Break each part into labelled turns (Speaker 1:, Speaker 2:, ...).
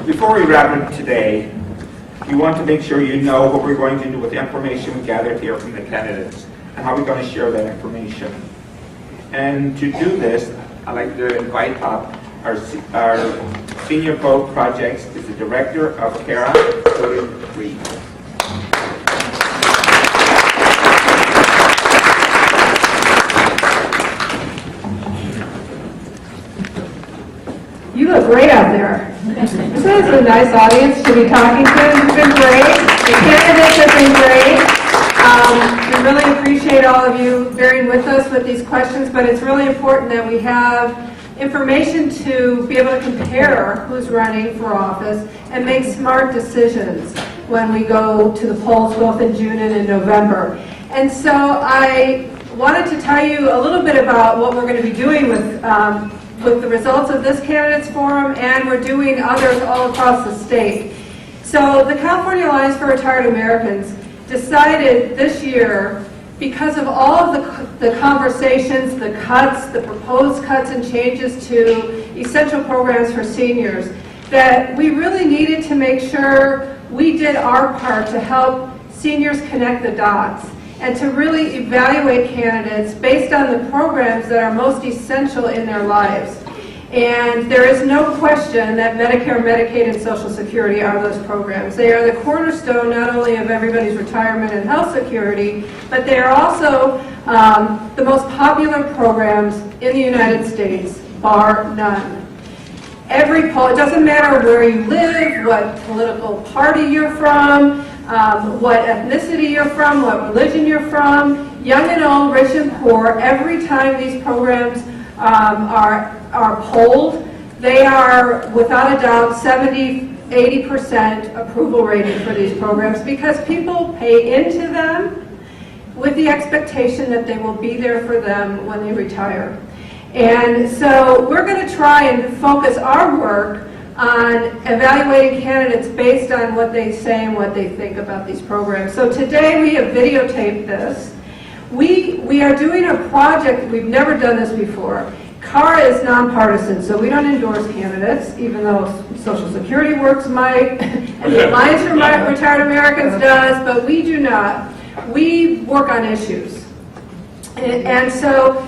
Speaker 1: Before we wrap up today, we want to make sure you know what we're going to do with the information we gathered here from the candidates and how we're going to share that information. And to do this, I'd like to invite up our Senior Vote Projects is the Director of CARA, Jodi Reid.
Speaker 2: You look great out there. This is a nice audience to be talking to. It's been great. The candidates have been great. We really appreciate all of you bearing with us with these questions, but it's really important that we have information to be able to compare who's running for office and make smart decisions when we go to the polls both in June and in November. And so I wanted to tell you a little bit about what we're going to be doing with the results of this candidates forum, and we're doing others all across the state. So the California Alliance for Retired Americans decided this year, because of all of the conversations, the cuts, the proposed cuts and changes to essential programs for seniors, that we really needed to make sure we did our part to help seniors connect the dots and to really evaluate candidates based on the programs that are most essential in their lives. And there is no question that Medicare, Medicaid, and Social Security are those programs. They are the cornerstone not only of everybody's retirement and health security, but they are also the most popular programs in the United States, bar none. Every poll, it doesn't matter where you live, what political party you're from, what ethnicity you're from, what religion you're from, young and old, rich and poor, every time these programs are polled, they are without a doubt 70–80% approval rating for these programs, because people pay into them with the expectation that they will be there for them when they retire. And so we're going to try and focus our work on evaluating candidates based on what they say and what they think about these programs. So today we have videotaped this. We are doing a project, we've never done this before. CARA is nonpartisan, so we don't endorse candidates, even though Social Security Works might, and the Alliance for Retired Americans does, but we do not. We work on issues. And so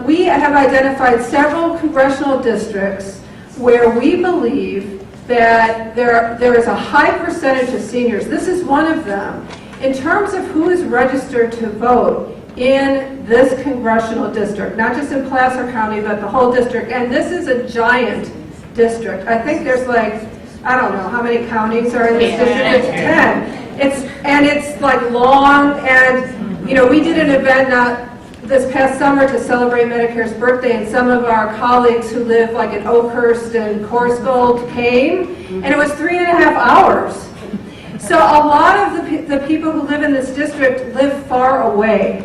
Speaker 2: we have identified several congressional districts where we believe that there is a high percentage of seniors. This is one of them. In terms of who is registered to vote in this congressional district, not just in Placer County, but the whole district, and this is a giant district. I think there's like, I don't know how many counties are in this district. It's 10. It's like long, and you know, we did an event this past summer to celebrate Medicare's birthday, and some of our colleagues who live like in Oakhurst and Coarsegold came, and it was 3.5 hours. So a lot of the people who live in this district live far away,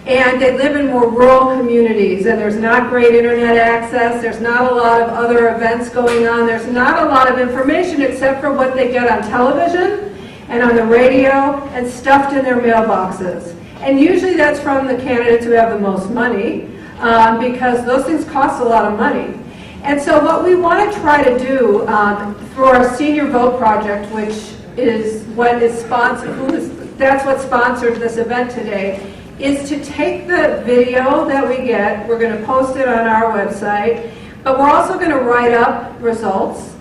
Speaker 2: and they live in more rural communities, and there's not great internet access, there's not a lot of other events going on, there's not a lot of information except for what they get on television and on the radio and stuffed in their mailboxes. And usually that's from the candidates who have the most money, because those things cost a lot of money. And so what we want to try to do through our Senior Vote Project, which is what is sponsored, that's what sponsored this event today, is to take the video that we get, we're going to post it on our website, but we're also going to write up results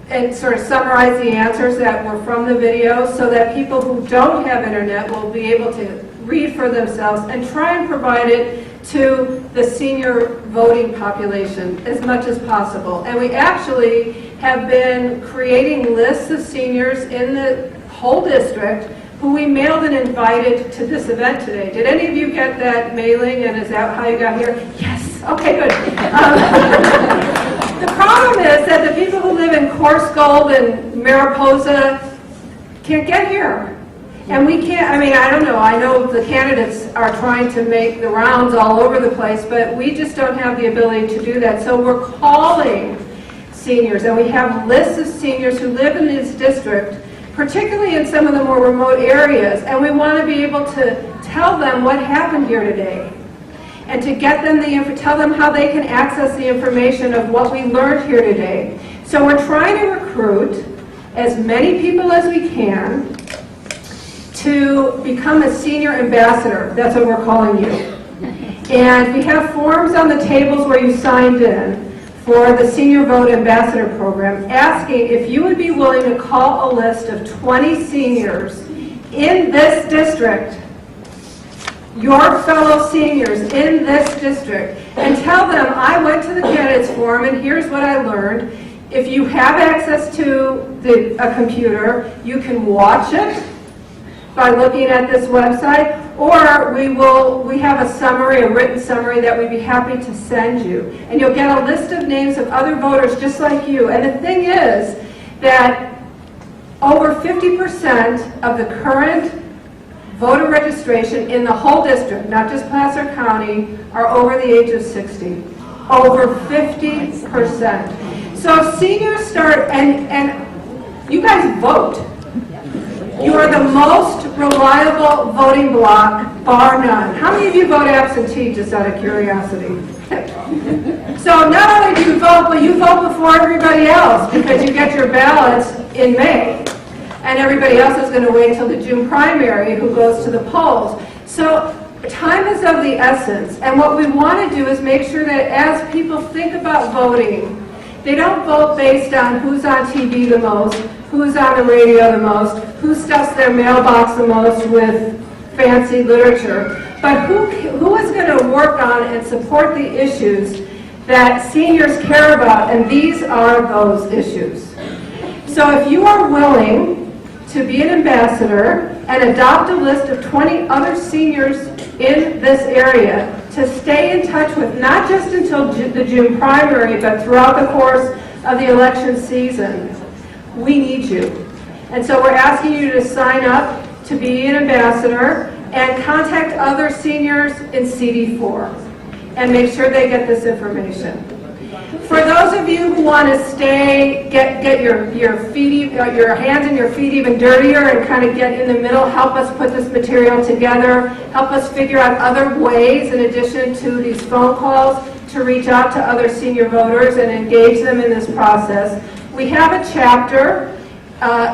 Speaker 2: and sort of summarize the answers that were from the video so that people who don't have internet will be able to read for themselves and try and provide it to the senior voting population as much as possible. And we actually have been creating lists of seniors in the whole district who we mailed and invited to this event today. Did any of you get that mailing, and is that how you got here? Yes, okay, good. The problem is that the people who live in Coarsegold and Mariposa can't get here. And we can't, I mean, I don't know, I know the candidates are trying to make the rounds all over the place, but we just don't have the ability to do that. So we're calling seniors, and we have lists of seniors who live in this district, particularly in some of the more remote areas, and we want to be able to tell them what happened here today, and to get them tell them how they can access the information of what we learned here today. So we're trying to recruit as many people as we can to become a senior ambassador. That's what we're calling you. And we have forms on the tables where you signed in for the Senior Vote Ambassador Program, asking if you would be willing to call a list of 20 seniors in this district, your fellow seniors in this district, and tell them, I went to the candidates forum and here's what I learned. If you have access to a computer, you can watch it by looking at this website, or we have a summary, a written summary that we'd be happy to send you. And you'll get a list of names of other voters just like you. And the thing is that over 50% of the current voter registration in the whole district, not just Placer County, are over the age of 60. Over 50%. So seniors start, and you guys vote. You are the most reliable voting bloc, bar none. How many of you vote absentee, just out of curiosity? So not only do you vote, but you vote before everybody else because you get your ballots in May. And everybody else is going to wait until the June primary who goes to the polls. So time is of the essence. And what we want to do is make sure that as people think about voting, they don't vote based on who's on TV the most, who's on the radio the most, who stuffs their mailbox the most with fancy literature, but who is going to work on and support the issues that seniors care about, and these are those issues. So if you are willing to be an ambassador and adopt a list of 20 other seniors in this area to stay in touch with, not just until the June primary, but throughout the course of the election season, we need you. And so we're asking you to sign up to be an ambassador and contact other seniors in CD4 and make sure they get this information. For those of you who want to stay, get your hands and your feet even dirtier and kind of get in the middle, help us put this material together, help us figure out other ways in addition to these phone calls to reach out to other senior voters and engage them in this process. We have a chapter,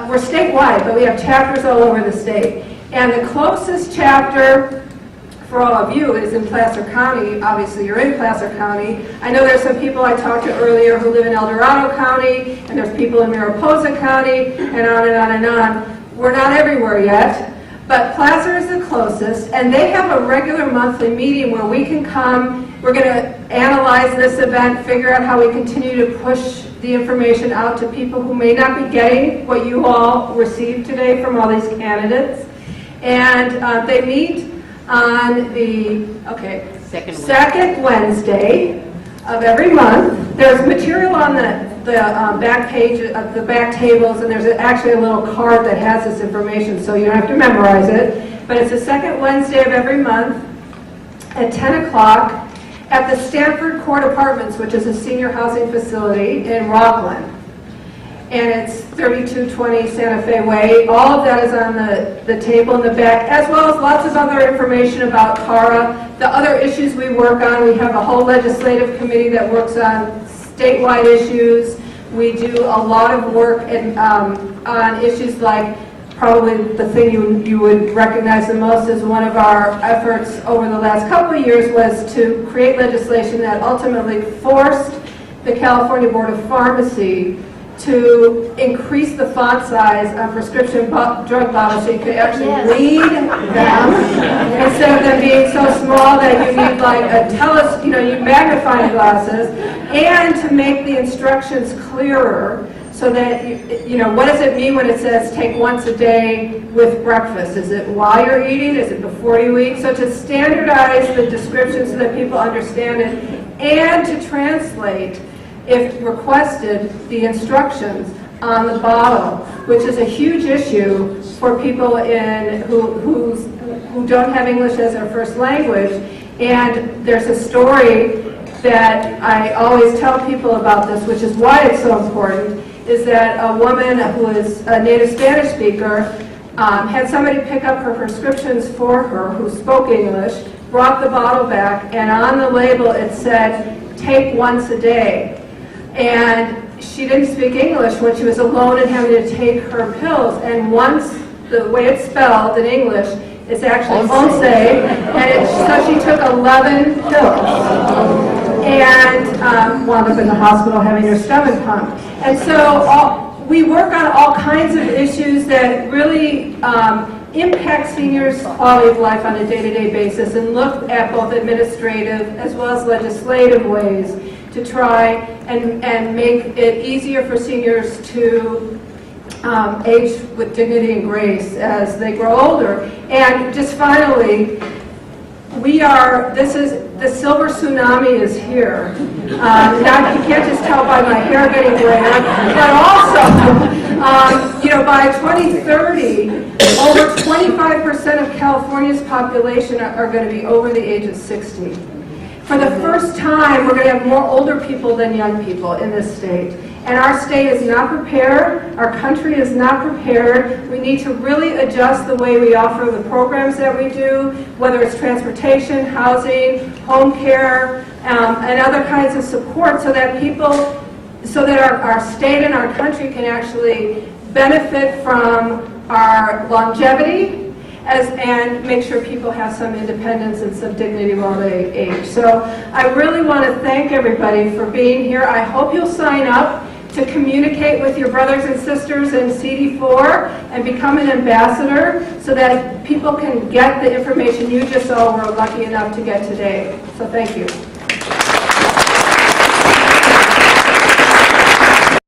Speaker 2: we're statewide, but we have chapters all over the state. And the closest chapter for all of you is in Placer County. Obviously, you're in Placer County. I know there's some people I talked to earlier who live in El Dorado County, and there's people in Mariposa County, and on and on and on. We're not everywhere yet, but Placer is the closest, and they have a regular monthly meeting where we can come. We're going to analyze this event, figure out how we continue to push the information out to people who may not be getting what you all received today from all these candidates. And they meet on the second Wednesday of every month. There's material on the back page of the back tables, and there's actually a little card that has this information, so you don't have to memorize it. But it's the second Wednesday of every month at 10 o'clock at the Stanford Court Apartments, which is a senior housing facility in Rockland. And it's 3220 Santa Fe Way. All of that is on the table in the back, as well as lots of other information about CARA, the other issues we work on. We have a whole legislative committee that works on statewide issues. We do a lot of work on issues like, probably the thing you would recognize the most as one of our efforts over the last couple of years was to create legislation that ultimately forced the California Board of Pharmacy to increase the font size on prescription drug bottles so you could actually read them instead of them being so small that you need like a you magnifying glasses, and to make the instructions clearer so that what does it mean when it says take once a day with breakfast? Is it while you're eating? Is it before you eat? So to standardize the description so that people understand it, and to translate, if requested, the instructions on the bottle, which is a huge issue for people who don't have English as their first language. And there's a story that I always tell people about this, which is why it's so important, is that a woman who is a native Spanish speaker had somebody pick up her prescriptions for her who spoke English, brought the bottle back, and on the label it said, take once a day. And she didn't speak English when she was alone and having to take her pills. And once, the way it's spelled in English, it's actually once, so she took 11 pills and wound up in the hospital having her stomach pumped. And so we work on all kinds of issues that really impact seniors' quality of life on a day-to-day basis, and look at both administrative as well as legislative ways to try and make it easier for seniors to age with dignity and grace as they grow older. And just finally, the silver tsunami is here. Now, you can't just tell by my hair getting grayer, but also, by 2030, over 25% of California's population are going to be over the age of 60. For the first time, we're going to have more older people than young people in this state. And our state is not prepared, our country is not prepared. We need to really adjust the way we offer the programs that we do, whether it's transportation, housing, home care, and other kinds of support, so that our state and our country can actually benefit from our longevity and make sure people have some independence and some dignity while they age. So I really want to thank everybody for being here. I hope you'll sign up to communicate with your brothers and sisters in CD4 and become an ambassador so that people can get the information you just all were lucky enough to get today. So thank you.